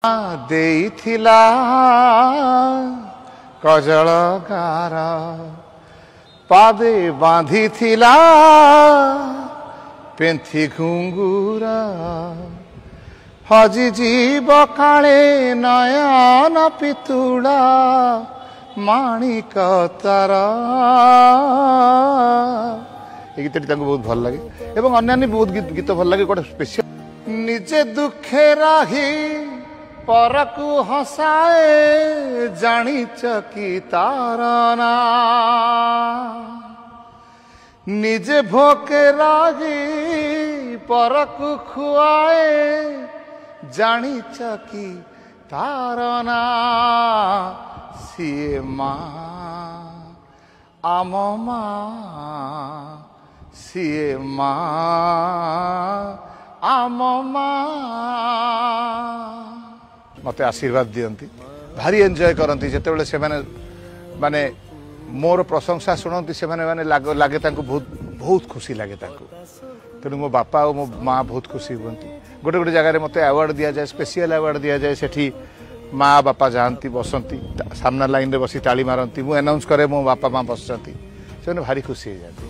ଦେଇଥିଲା କଜଳ ଗାର ପାଦେ ବାନ୍ଧିଥିଲା ପେନ୍ଥି ଘୁଙ୍ଗୁର ହଜିଯିବ କାଳେ ନୟନ ପିତୁଳା ମାଣିକ ତାର। এই গীতটি তাকে বহুত ভাল লাগে এবং অন্যান্য বহুত গীত ভাল লাগে। গোটে স্পেশাল নিজে দুঃখে রাহি পরকু হসায়ে জানিছ কি তার না। নিজে ভোকে রাহি পরকু খুয়ায়ে জানিছ কি তার না। সিয়ে মা আম মা সিয়ে মা আম মা मते आशीर्वाद दियंती भारी एंजॉय करती जिते से माने मोर प्रशंसा शुणती से माने लगे बहुत बहुत खुशी लगे तेणु मो बापा और मो माँ बहुत खुशी हूँ। गोटे गोटे जगह मत अवार्ड दि जाए स्पेशल अवार्ड दि जाए सेठी माँ बापा जाती बसती सामना लाइन रे बसी ताली मारती मुझे अनाउंस करे मो बापा माँ बसती से भारी खुशी हो जाती।